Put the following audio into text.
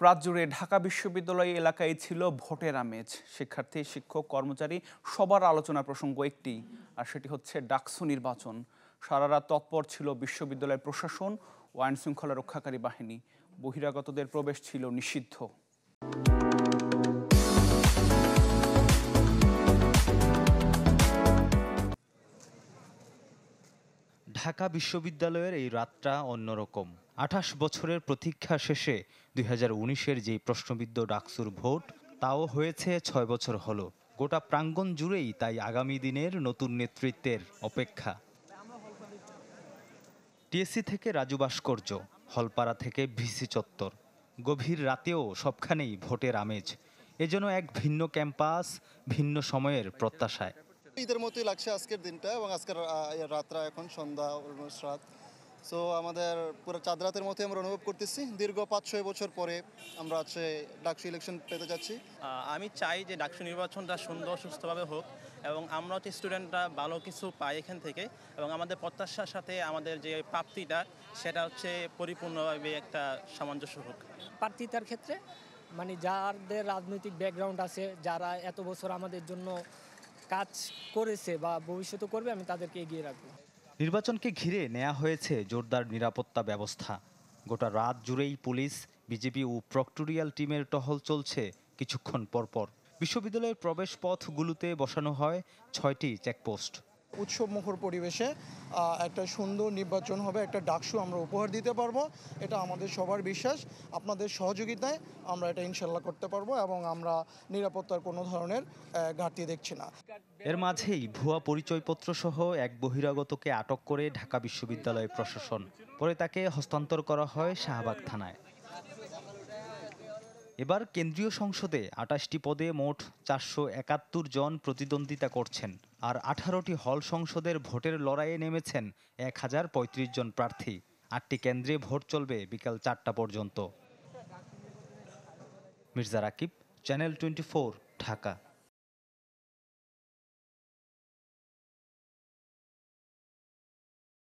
রাত জুড়ে ঢাকা বিশ্ববিদ্যালয় এলাকায় ছিল ভোটের আমেজ। শিক্ষার্থী, শিক্ষক, কর্মচারী সবার আলোচনার প্রসঙ্গ একটি, আর সেটি হচ্ছে ডাকসু নির্বাচন। সারা রাত তৎপর ছিল বিশ্ববিদ্যালয়ের প্রশাসন ও আইন শৃঙ্খলা রক্ষাকারী বাহিনী। বহিরাগতদের প্রবেশ ছিল নিষিদ্ধ। ঢাকা বিশ্ববিদ্যালয়ের এই রাতটা অন্যরকম। ২৮ বছরের প্রতীক্ষা শেষে ২০১৯-এর যেই প্রশ্নবিদ্ধ ডাকসুর ভোট, তাও হয়েছে ৬ বছর হলো। গোটা প্রাঙ্গণ জুড়েই তাই আগামী দিনের নতুন নেতৃত্বের অপেক্ষা। টিএসসি থেকে রাজু ভাস্কর্য, হলপাড়া থেকে ভিসি চত্বর, গভীর রাতেও সবখানেই ভোটের আমেজ। এজন্য এক ভিন্ন ক্যাম্পাস, ভিন্ন সময়ের প্রত্যাশায়। ঈদের মতোই লাগছে আজকের দিনটা, এবং আজকের রাতটা এখন সন্ধ্যা, অলমোস্ট রাত। সো আমাদের পুরো চাঁদ রাতের মতোই আমরা অনুভব করতেছি। দীর্ঘ ৫-৬ বছর পরে আমরা হচ্ছে ডাকসু ইলেকশন পেতে যাচ্ছি। আমি চাই যে ডাকসু নির্বাচনটা সুন্দর সুস্থভাবে হোক, এবং আমরা হচ্ছে স্টুডেন্টরা ভালো কিছু পাই এখান থেকে, এবং আমাদের প্রত্যাশার সাথে আমাদের যে প্রাপ্তিটা সেটা হচ্ছে পরিপূর্ণভাবে একটা সামঞ্জস্য হোক। প্রার্থিতার ক্ষেত্রে মানে যাদের রাজনৈতিক ব্যাকগ্রাউন্ড আছে, যারা এত বছর আমাদের জন্য কাজ করেছে বা ভবিষ্যতে করবে, আমি তাদেরকে এগিয়ে রাখবো। নির্বাচনকে ঘিরে নেওয়া হয়েছে জোরদার নিরাপত্তা ব্যবস্থা। গোটা রাত জুড়েই পুলিশ, বিজিবি ও প্রক্টোরিয়াল টিমের টহল চলছে কিছুক্ষণ পরপর। বিশ্ববিদ্যালয়ের প্রবেশ পথগুলোতে বসানো হয় ৬টি চেকপোস্ট। উৎসবমুখর পরিবেশে একটা সুন্দর নির্বাচন হবে, একটা ডাকসু আমরা উপহার দিতে পারবো। এটা আমাদের সবার বিশ্বাস। আপনাদের সহযোগিতায় আমরা এটা ইনশাল্লাহ করতে পারবো, এবং আমরা নিরাপত্তার কোনো ধরনের ঘাটতি দেখছি না। এর মাঝেই ভুয়া পরিচয়পত্র সহ এক বহিরাগতকে আটক করে ঢাকা বিশ্ববিদ্যালয় প্রশাসন। পরে তাকে হস্তান্তর করা হয় শাহবাগ থানায়। এবার কেন্দ্রীয় সংসদে ২৮টি পদে মোট ৪৭১ জন প্রতিদ্বন্দ্বিতা করছেন, আর ১৮টি হল সংসদের ভোটের লড়াইয়ে নেমেছেন ১,০৩৫ জন প্রার্থী। ৮টি কেন্দ্রে ভোট চলবে বিকাল ৪টা পর্যন্ত। মির্জা রাকিব, চ্যানেল 24, ঢাকা।